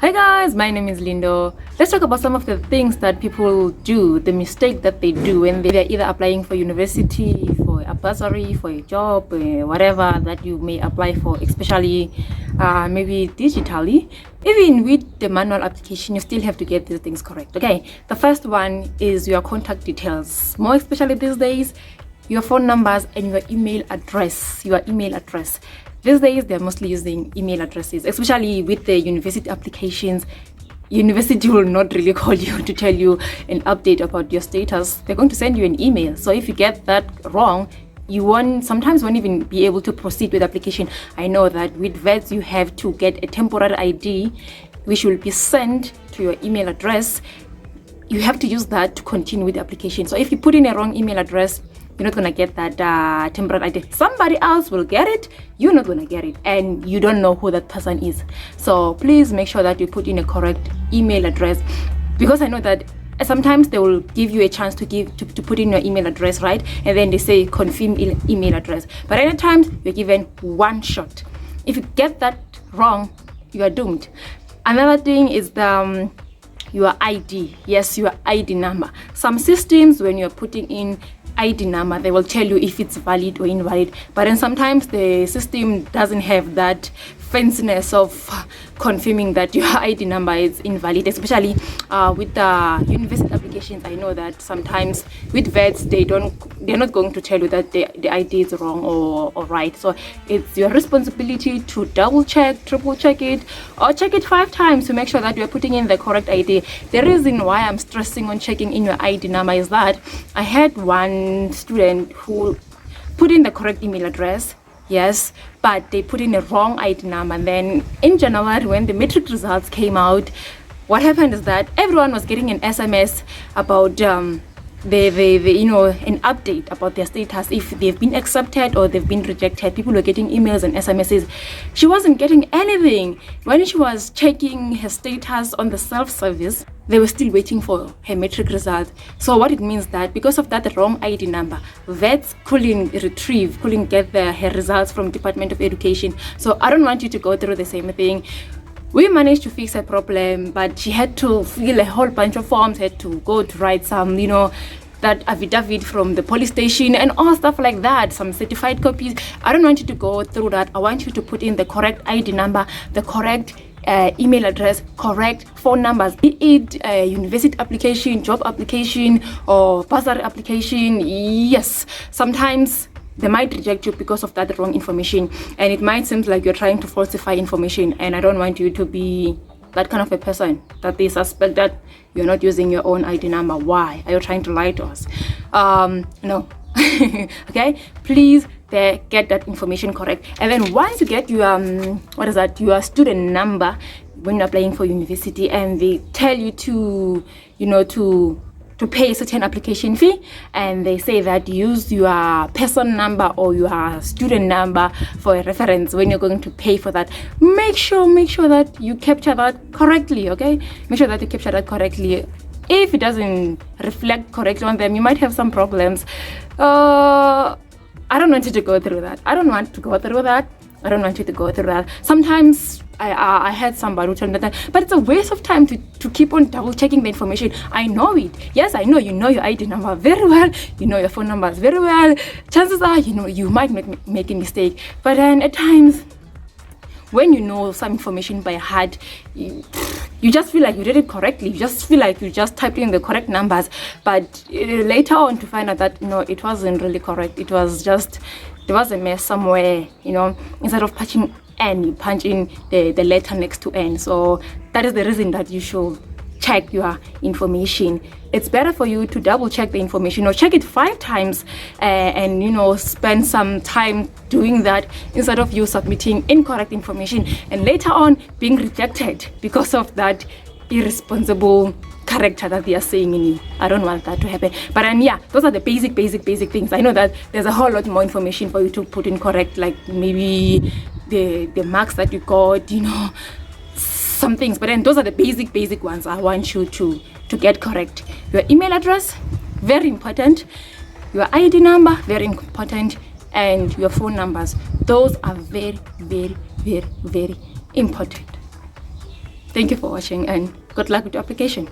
Hi guys, my name is Lindo. Let's talk about some of the things that people do, the mistake that they do when they're either applying for university, for a bursary, for a job, whatever that you may apply for, especially maybe digitally. Even with the manual application, you still have to get these things correct. Okay, the first one is your contact details. More especially these days, your phone numbers and your email address. These days, they're mostly using email addresses, especially with the university applications. University will not really call you to tell you an update about your status. They're going to send you an email. So if you get that wrong, you sometimes won't even be able to proceed with the application. I know that with vets, you have to get a temporary ID, which will be sent to your email address. You have to use that to continue with the application. So if you put in a wrong email address, you're not gonna get that temporary ID. Somebody else will get it, you're not gonna get it, and you don't know who that person is. So please make sure that you put in a correct email address, because I know that sometimes they will give you a chance to put in your email address, right? And then they say confirm email address. But at times you're given one shot. If you get that wrong, you are doomed. Another thing is your ID. Yes, your ID number. Some systems, when you're putting in ID number, they will tell you if it's valid or invalid, but then sometimes the system doesn't have that fanciness of confirming that your ID number is invalid, especially with the university applications. I know that sometimes with vets, they're not going to tell you that the ID is wrong or right. So it's your responsibility to double check, triple check it, or check it 5 times to make sure that you're putting in the correct ID. The reason why I'm stressing on checking in your ID number is that I had one student who put in the correct email address, yes, but they put in a wrong ID number. And then in January, when the matric results came out, what happened is that everyone was getting an SMS about an update about their status, if they've been accepted or they've been rejected. People were getting emails and SMSs. She wasn't getting anything. When she was checking her status on the self-service, they were still waiting for her matric result. So what it means that because of that wrong ID number, vets couldn't get her results from Department of Education. So I don't want you to go through the same thing. We managed to fix her problem, but she had to fill a whole bunch of forms, had to go to write some, that affidavit from the police station and all stuff like that, some certified copies. I don't want you to go through that. I want you to put in the correct ID number, the correct email address, correct phone numbers, be it a university application, job application, or bursary application. Yes, sometimes they might reject you because of that wrong information, and it might seem like you're trying to falsify information, and I don't want you to be that kind of a person that they suspect that you're not using your own ID number. Why are you trying to lie to us? No. Okay, please get that information correct. And then once you get your your student number when you're applying for university, and they tell you to pay a certain application fee, and they say that use your person number or your student number for a reference when you're going to pay for that. Make sure that you capture that correctly. Okay, make sure that you capture that correctly. If it doesn't reflect correctly on them, you might have some problems. I don't want you to go through that. I don't want you to go through that. Sometimes I had somebody who told me that, but it's a waste of time to keep on double checking the information. I know it. Yes, I know you know your ID number very well. You know your phone numbers very well. Chances are, you might make a mistake. But then at times, when you know some information by heart, you just feel like you did it correctly. You just feel like you just typed in the correct numbers. But later on to find out that, it wasn't really correct. It was just, there was a mess somewhere, instead of punching N, you punch in the letter next to N. So that is the reason that you should check your information. It's better for you to double check the information, or check it 5 times and spend some time doing that, instead of you submitting incorrect information and later on being rejected because of that irresponsible character that they are saying in you. I don't want that to happen. But those are the basic things. I know that there's a whole lot more information for you to put in correct, like maybe the marks that you got, some things, but then those are the basic ones I want you to get correct. Your email address, very important. Your ID number, very important. And your phone numbers, those are very important. Thank you for watching and good luck with your application.